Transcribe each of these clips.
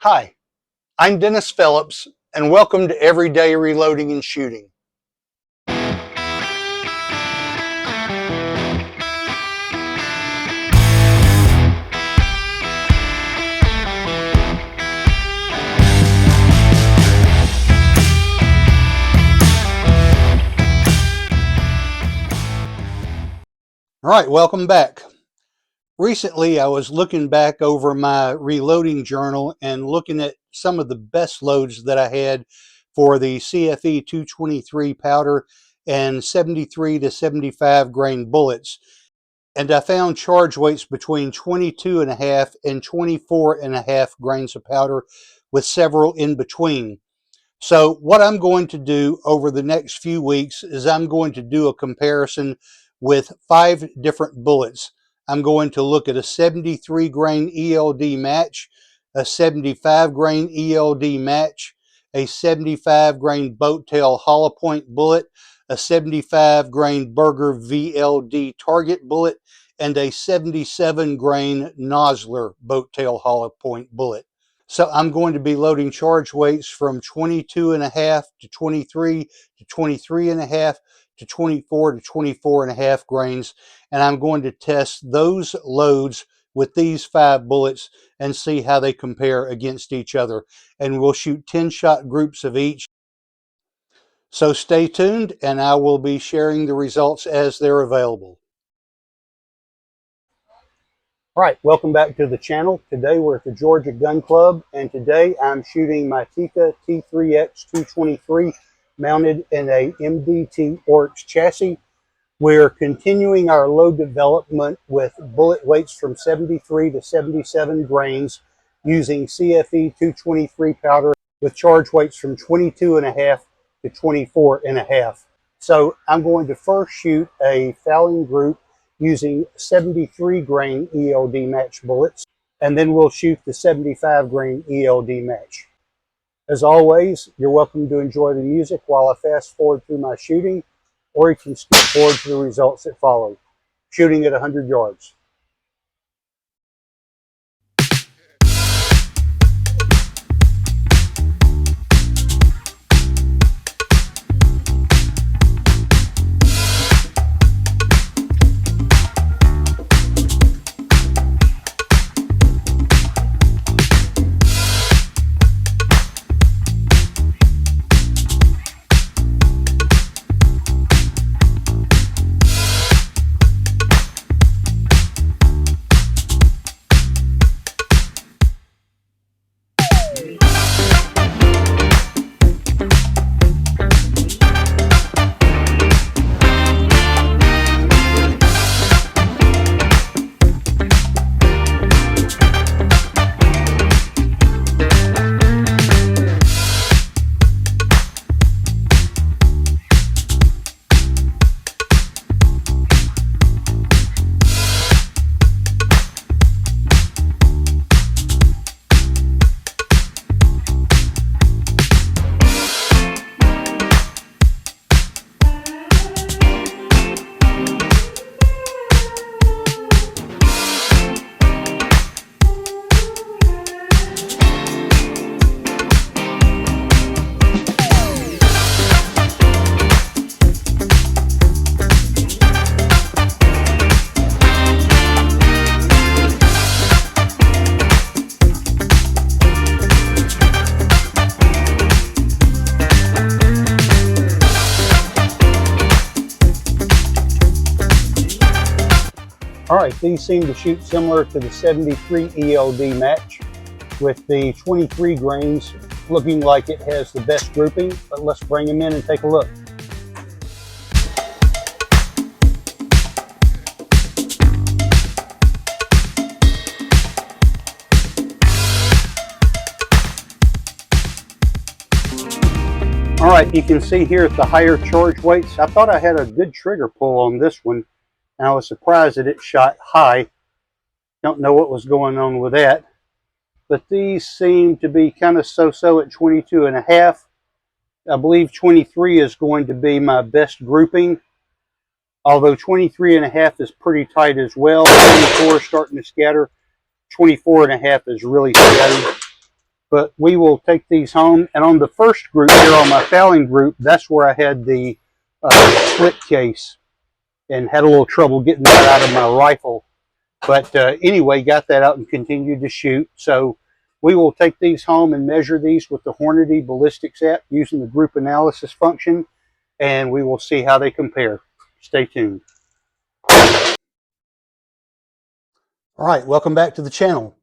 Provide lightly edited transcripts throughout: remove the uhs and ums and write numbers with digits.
Hi, I'm Dennis Phillips, and welcome to Everyday Reloading and Shooting. All right, welcome back. Recently, I was looking back over my reloading journal and looking at some of the best loads that I had for the CFE223 powder and 73 to 75 grain bullets. And I found charge weights between 22.5 and 24.5 grains of powder with several in between. So what I'm going to do over the next few weeks is I'm going to do a comparison with 5 different bullets. I'm going to look at a 73 grain ELD match, a 75 grain ELD match, a 75 grain boat tail hollow point bullet, a 75 grain Burger VLD target bullet, and a 77 grain Nosler boat tail hollow point bullet. So I'm going to be loading charge weights from 22.5 to 23 to 23.5 to 24 to 24.5 grains. And I'm going to test those loads with these 5 bullets and see how they compare against each other. And we'll shoot 10-shot groups of each. So stay tuned, and I will be sharing the results as they're available. All right, welcome back to the channel. Today we're at the Georgia Gun Club, and today I'm shooting my Tikka T3X 223 mounted in a MDT Oryx chassis. We're continuing our load development with bullet weights from 73 to 77 grains using CFE223 powder with charge weights from 22.5 to 24.5. So I'm going to first shoot a fouling group using 73 grain ELD match bullets, and then we'll shoot the 75 grain ELD match. As always, you're welcome to enjoy the music while I fast forward through my shooting, or you can skip forward to the results that follow. Shooting at 100 yards. All right, these seem to shoot similar to the 73 ELD match, with the 23 grains looking like it has the best grouping, but let's bring them in and take a look. All right, you can see here at the higher charge weights, I thought I had a good trigger pull on this one, and I was surprised that it shot high. Don't know what was going on with that. But these seem to be kind of so-so at 22.5. I believe 23 is going to be my best grouping, although 23.5 is pretty tight as well. 24 is starting to scatter. 24.5 is really scattered. but we will take these home. And on the first group here, on my fouling group, that's where I had the split case and had a little trouble getting that out of my rifle. But anyway, got that out and continued to shoot. So we will take these home and measure these with the Hornady ballistics app using the group analysis function, and we will see how they compare. Stay tuned. All right, welcome back to the channel.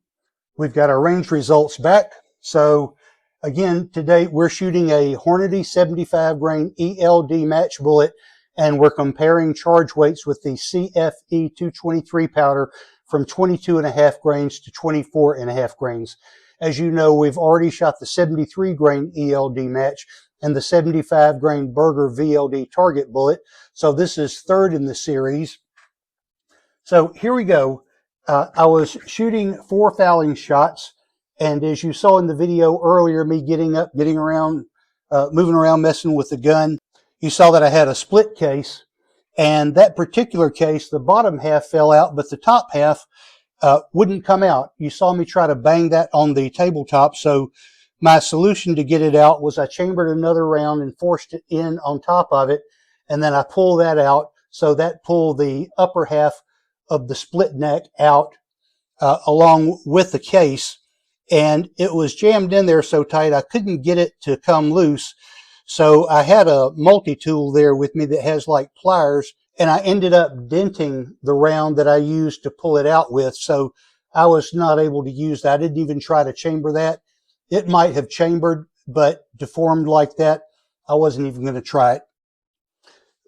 We've got our range results back. So again, today we're shooting a Hornady 75 grain ELD match bullet, and we're comparing charge weights with the CFE223 powder from 22.5 grains to 24.5 grains. As you know, we've already shot the 73 grain ELD match and the 75 grain Berger VLD target bullet. So this is third in the series. So here we go. I was shooting 4 fouling shots, and as you saw in the video earlier, me getting up, getting around, moving around, messing with the gun, you saw that I had a split case, and that particular case, the bottom half fell out, but the top half wouldn't come out. You saw me try to bang that on the tabletop, so my solution to get it out was I chambered another round and forced it in on top of it, and then I pulled that out, so that pulled the upper half of the split neck out along with the case, and it was jammed in there so tight I couldn't get it to come loose. So I had a multi-tool there with me that has like pliers, and I ended up denting the round that I used to pull it out with, so I was not able to use that. I didn't even try to chamber that. It might have chambered, but deformed like that, I wasn't even going to try it.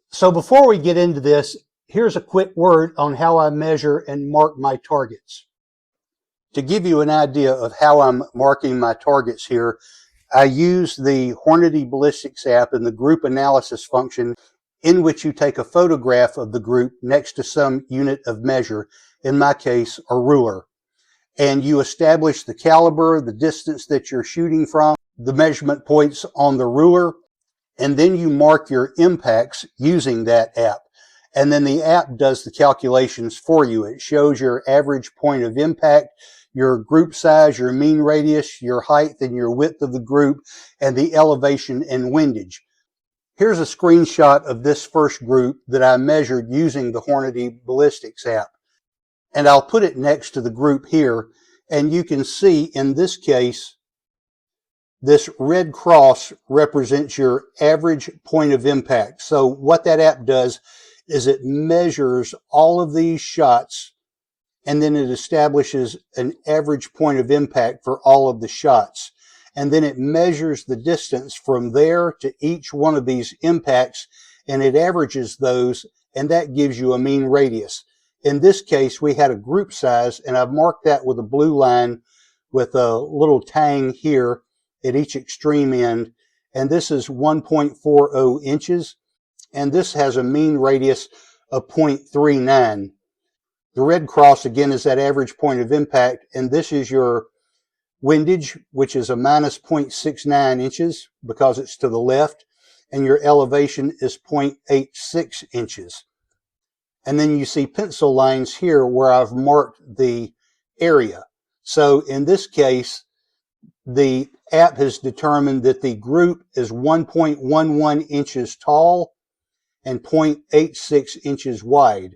So before we get into this, here's a quick word on how I measure and mark my targets. To give you an idea of how I'm marking my targets here, I use the Hornady ballistics app and the group analysis function, in which you take a photograph of the group next to some unit of measure, in my case, a ruler. And you establish the caliber, the distance that you're shooting from, the measurement points on the ruler, and then you mark your impacts using that app. And then the app does the calculations for you. It shows your average point of impact, your group size, your mean radius, your height and your width of the group, and the elevation and windage. Here's a screenshot of this first group that I measured using the Hornady ballistics app. And I'll put it next to the group here. And you can see in this case, this red cross represents your average point of impact. So what that app does is it measures all of these shots, and then it establishes an average point of impact for all of the shots. And then it measures the distance from there to each one of these impacts, and it averages those, and that gives you a mean radius. In this case, we had a group size, and I've marked that with a blue line with a little tang here at each extreme end, and this is 1.40 inches, and this has a mean radius of 0.39. The red cross, again, is that average point of impact, and this is your windage, which is a minus 0.69 inches because it's to the left, and your elevation is 0.86 inches. And then you see pencil lines here where I've marked the area. So in this case, the app has determined that the group is 1.11 inches tall and 0.86 inches wide.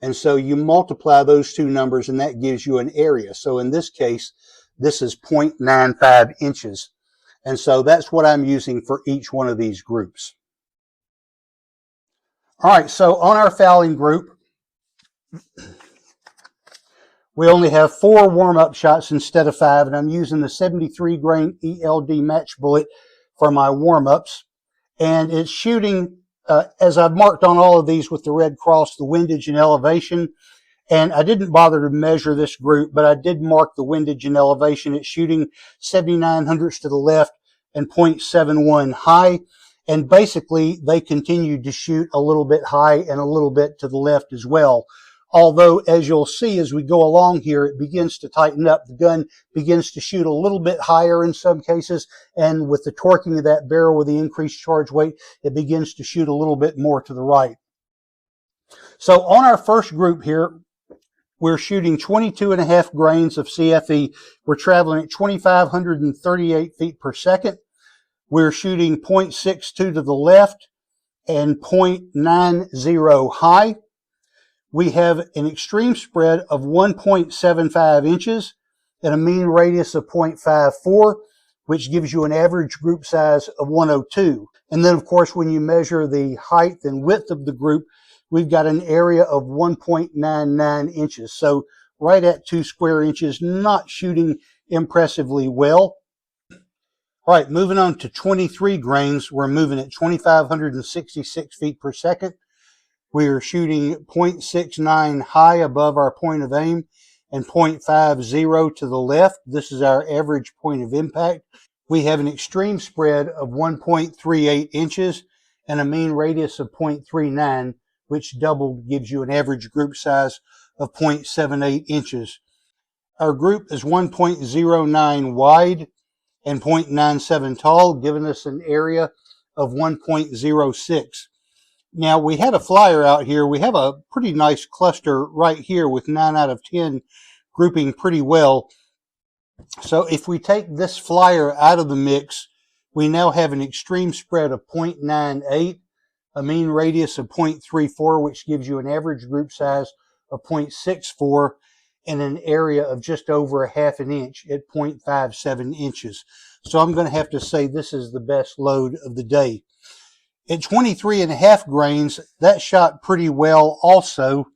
And so you multiply those two numbers and that gives you an area. So in this case, this is 0.95 inches. And so that's what I'm using for each one of these groups. All right, so on our fouling group, we only have 4 warm-up shots instead of 5, and I'm using the 73 grain ELD match bullet for my warm-ups. And it's shooting, as I've marked on all of these with the red cross, the windage and elevation. And I didn't bother to measure this group, but I did mark the windage and elevation. It's shooting 79 hundredths to the left and 0.71 high. And basically, they continued to shoot a little bit high and a little bit to the left as well. Although, as you'll see as we go along here, it begins to tighten up. The gun begins to shoot a little bit higher in some cases, and with the torquing of that barrel with the increased charge weight, it begins to shoot a little bit more to the right. So on our first group here, We're shooting 22.5 grains of CFE. We're traveling at 2,538 feet per second. We're shooting 0.62 to the left and 0.90 high. We have an extreme spread of 1.75 inches and a mean radius of 0.54, which gives you an average group size of 102. And then, of course, when you measure the height and width of the group, we've got an area of 1.99 inches. So right at 2 square inches, not shooting impressively well. All right, moving on to 23 grains. We're moving at 2,566 feet per second. We are shooting 0.69 high above our point of aim and 0.50 to the left. This is our average point of impact. We have an extreme spread of 1.38 inches and a mean radius of 0.39, which doubled gives you an average group size of 0.78 inches. Our group is 1.09 wide and 0.97 tall, giving us an area of 1.06. Now, we had a flyer out here. We have a pretty nice cluster right here with 9 out of 10 grouping pretty well. So if we take this flyer out of the mix, we now have an extreme spread of 0.98, a mean radius of 0.34, which gives you an average group size of 0.64, and an area of just over a half an inch at 0.57 inches. So I'm going to have to say this is the best load of the day. At 23.5 grains, that shot pretty well also.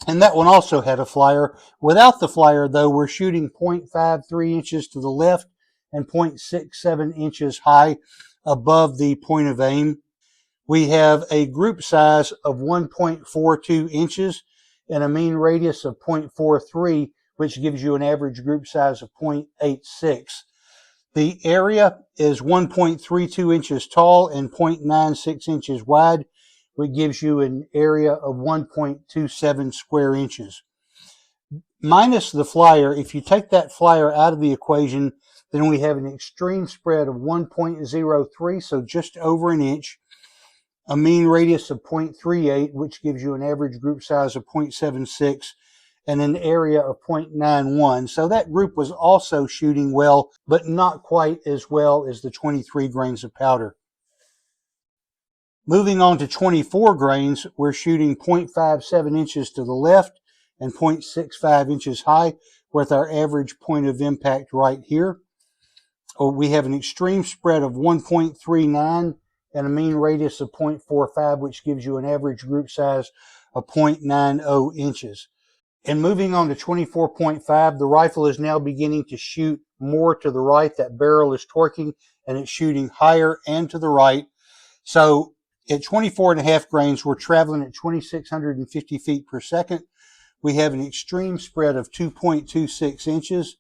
And that one also had a flyer. Without the flyer, though, we're shooting 0.53 inches to the left and 0.67 inches high above the point of aim. We have a group size of 1.42 inches and a mean radius of 0.43, which gives you an average group size of 0.86. The area is 1.32 inches tall and 0.96 inches wide, which gives you an area of 1.27 square inches. Minus the flyer, if you take that flyer out of the equation, then we have an extreme spread of 1.03, so just over an inch, a mean radius of 0.38, which gives you an average group size of 0.76, and an area of 0.91. So that group was also shooting well, but not quite as well as the 23 grains of powder. Moving on to 24 grains, we're shooting 0.57 inches to the left and 0.65 inches high, with our average point of impact right here. We have an extreme spread of 1.39 and a mean radius of 0.45, which gives you an average group size of 0.90 inches. And moving on to 24.5, the rifle is now beginning to shoot more to the right. That barrel is torquing and it's shooting higher and to the right. So at 24.5 grains, we're traveling at 2,650 feet per second. We have an extreme spread of 2.26 inches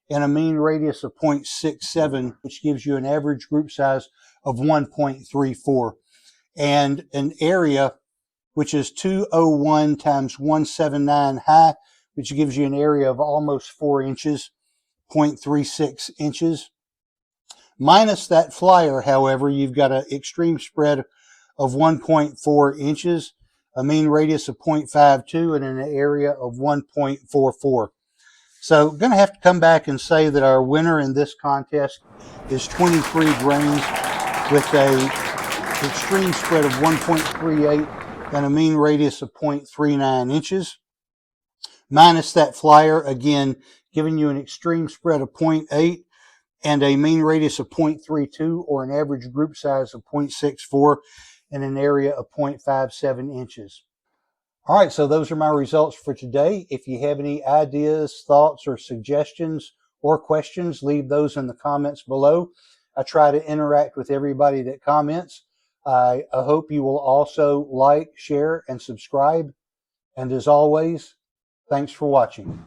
and a mean radius of 0.67, which gives you an average group size of 1.34 and an area which is 201 times 179 high, which gives you an area of almost 4 inches, 0.36 inches. Minus that flyer, however, you've got an extreme spread of 1.4 inches, a mean radius of 0.52, and an area of 1.44. So I'm going to have to come back and say that our winner in this contest is 23 grains with a extreme spread of 1.38 and a mean radius of 0.39 inches. Minus that flyer, again, giving you an extreme spread of 0.8 and a mean radius of 0.32, or an average group size of 0.64 and an area of 0.57 inches. All right, so those are my results for today. If you have any ideas, thoughts, or suggestions or questions, leave those in the comments below. I try to interact with everybody that comments. I hope you will also like, share, and subscribe. And as always, thanks for watching.